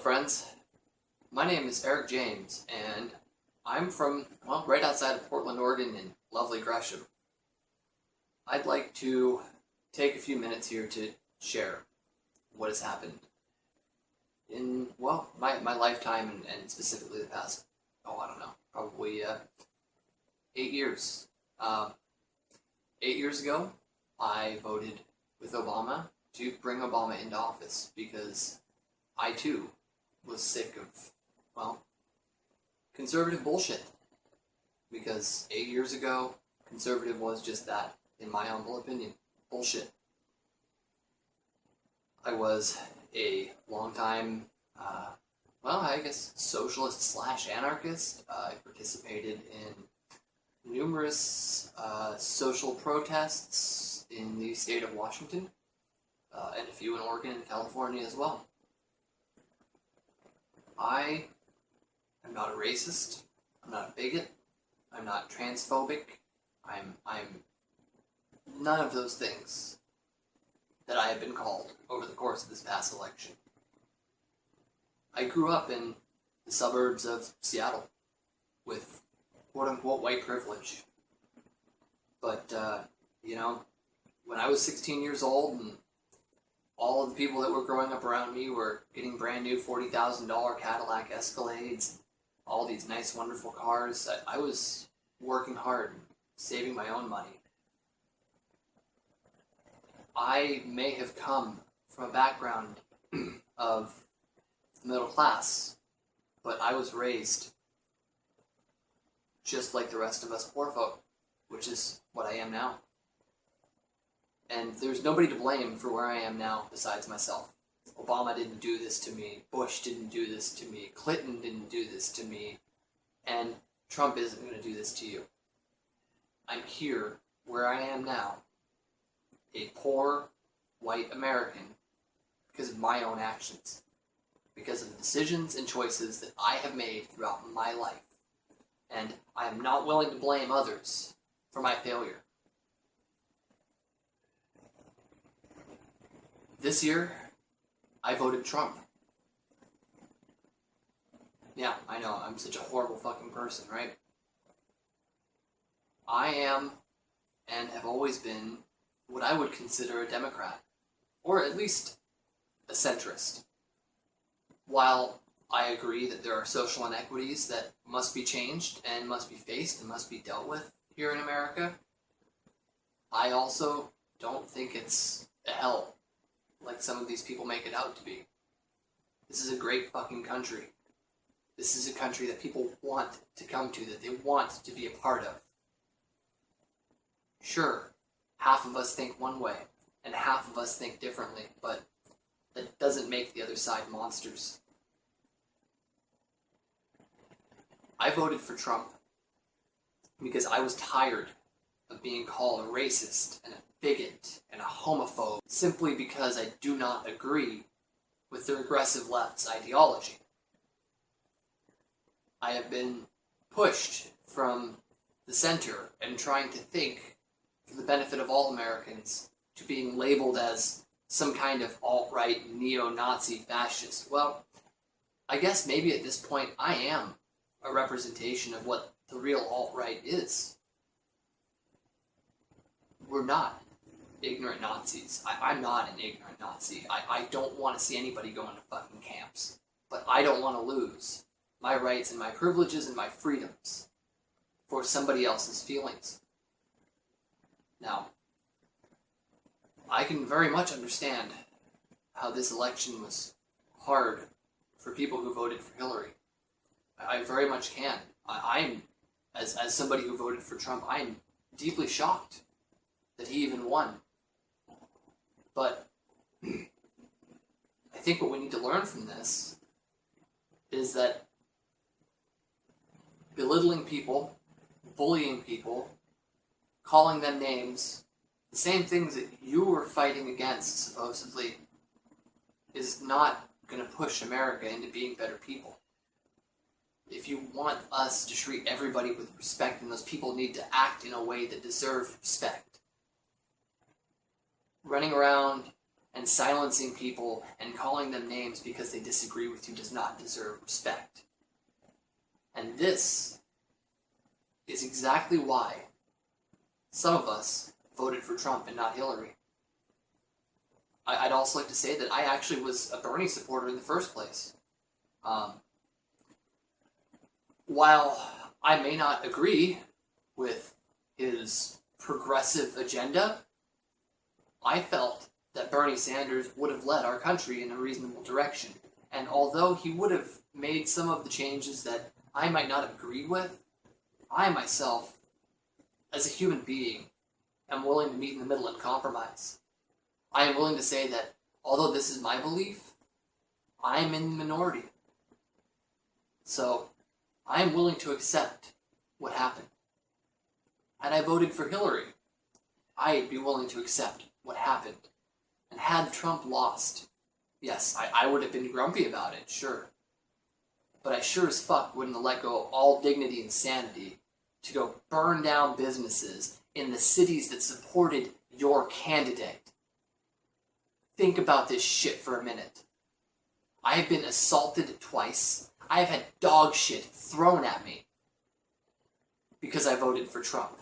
friends? My name is Eric James, and I'm from, right outside of Portland, Oregon in lovely Gresham. I'd like to take a few minutes here to share what has happened in, my lifetime and specifically the past, probably 8 years. 8 years ago, I voted with Obama to bring Obama into office because I too was sick of, conservative bullshit. Because 8 years ago, conservative was just that, in my humble opinion, bullshit. I was a long-time, socialist / anarchist. I participated in numerous social protests in the state of Washington, and a few in Oregon and California as well. I am not a racist. I'm not a bigot. I'm not transphobic. I'm none of those things that I have been called over the course of this past election. I grew up in the suburbs of Seattle with quote-unquote white privilege. But, when I was 16 years old and all of the people that were growing up around me were getting brand new $40,000 Cadillac Escalades, all these nice, wonderful cars, I was working hard, saving my own money. I may have come from a background of middle class, but I was raised just like the rest of us poor folk, which is what I am now. And there's nobody to blame for where I am now besides myself. Obama didn't do this to me, Bush didn't do this to me, Clinton didn't do this to me, and Trump isn't going to do this to you. I'm here where I am now, a poor white American, because of my own actions, because of the decisions and choices that I have made throughout my life. And I am not willing to blame others for my failure. This year, I voted Trump. Yeah, I know, I'm such a horrible fucking person, right? I am, and have always been, what I would consider a Democrat, or at least a centrist. While I agree that there are social inequities that must be changed and must be faced and must be dealt with here in America, I also don't think it's a hell like some of these people make it out to be. This is a great fucking country. This is a country that people want to come to, that they want to be a part of. Sure, half of us think one way, and half of us think differently, but that doesn't make the other side monsters. I voted for Trump because I was tired of being called a racist and a bigot and a homophobe simply because I do not agree with the regressive left's ideology. I have been pushed from the center and trying to think for the benefit of all Americans to being labeled as some kind of alt-right, neo-Nazi fascist. Well, I guess maybe at this point I am a representation of what the real alt-right is. We're not ignorant Nazis. I'm not an ignorant Nazi. I don't want to see anybody go into fucking camps. But I don't want to lose my rights and my privileges and my freedoms for somebody else's feelings. Now, I can very much understand how this election was hard for people who voted for Hillary. I very much can. I'm, as somebody who voted for Trump, I'm deeply shocked that he even won. But I think what we need to learn from this is that belittling people, bullying people, calling them names, the same things that you were fighting against, supposedly, is not going to push America into being better people. If you want us to treat everybody with respect, then those people need to act in a way that deserves respect. Running around and silencing people and calling them names because they disagree with you does not deserve respect. And this is exactly why some of us voted for Trump and not Hillary. I'd also like to say that I actually was a Bernie supporter in the first place. While I may not agree with his progressive agenda, I felt that Bernie Sanders would have led our country in a reasonable direction. And although he would have made some of the changes that I might not have agreed with, I myself, as a human being, am willing to meet in the middle and compromise. I am willing to say that, although this is my belief, I am in the minority. So, I am willing to accept what happened. Had I voted for Hillary, I'd be willing to accept what happened. And had Trump lost, yes, I would have been grumpy about it, sure. But I sure as fuck wouldn't have let go of all dignity and sanity to go burn down businesses in the cities that supported your candidate. Think about this shit for a minute. I have been assaulted twice. I have had dog shit thrown at me because I voted for Trump.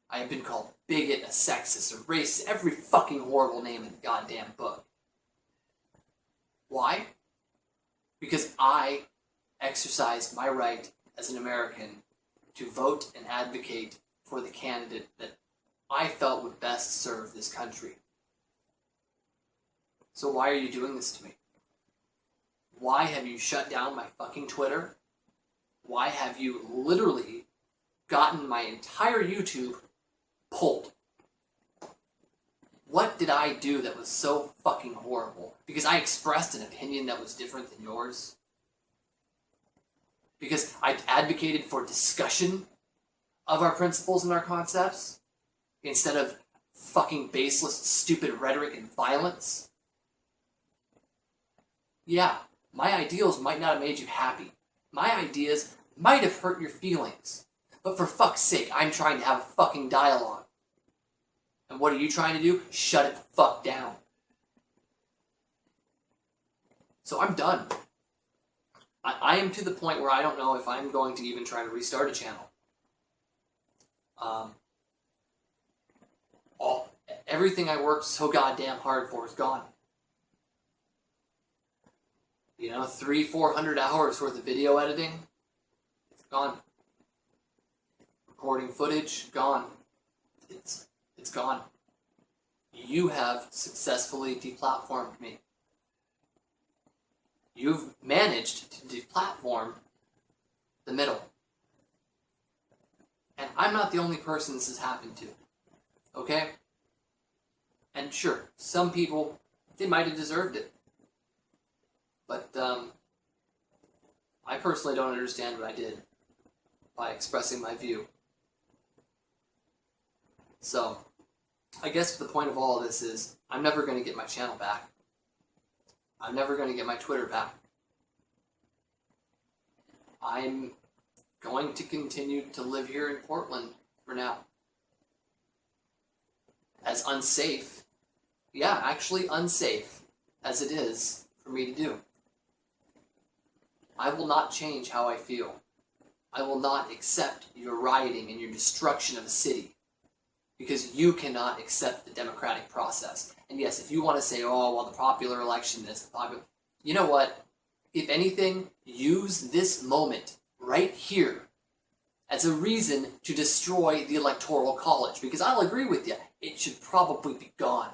I have been called bigot, a sexist, a racist, every fucking horrible name in the goddamn book. Why? Because I exercised my right as an American to vote and advocate for the candidate that I felt would best serve this country. So why are you doing this to me? Why have you shut down my fucking Twitter? Why have you literally gotten my entire YouTube pulled? What did I do that was so fucking horrible? Because I expressed an opinion that was different than yours? Because I advocated for discussion of our principles and our concepts instead of fucking baseless, stupid rhetoric and violence? Yeah, my ideals might not have made you happy. My ideas might have hurt your feelings. But for fuck's sake, I'm trying to have a fucking dialogue. And what are you trying to do? Shut it the fuck down. So I'm done. I am to the point where I don't know if I'm going to even try to restart a channel. Everything I worked so goddamn hard for is gone. 300-400 hours worth of video editing, it's gone. Recording footage, gone. It's gone. You have successfully deplatformed me. You've managed to deplatform the middle. And I'm not the only person this has happened to. Okay? And sure, some people, they might have deserved it. But I personally don't understand what I did by expressing my view. So, I guess the point of all of this is, I'm never going to get my channel back. I'm never going to get my Twitter back. I'm going to continue to live here in Portland for now. As unsafe, actually unsafe as it is for me to do. I will not change how I feel. I will not accept your rioting and your destruction of a city. Because you cannot accept the democratic process. And yes, if you want to say, the popular election is the popular... You know what? If anything, use this moment right here as a reason to destroy the Electoral College. Because I'll agree with you, it should probably be gone.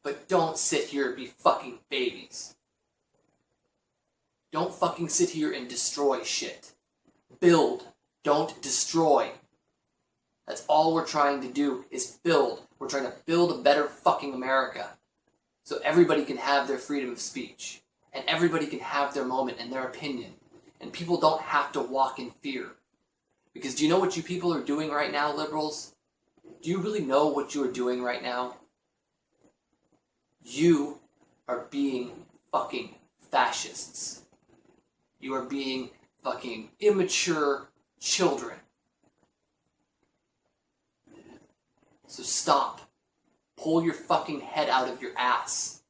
But don't sit here and be fucking babies. Don't fucking sit here and destroy shit. Build. Don't destroy. That's all we're trying to do is build. We're trying to build a better fucking America. So everybody can have their freedom of speech. And everybody can have their moment and their opinion. And people don't have to walk in fear. Because do you know what you people are doing right now, liberals? Do you really know what you are doing right now? You are being fucking fascists. You are being fucking immature children. So stop pull your fucking head out of your ass.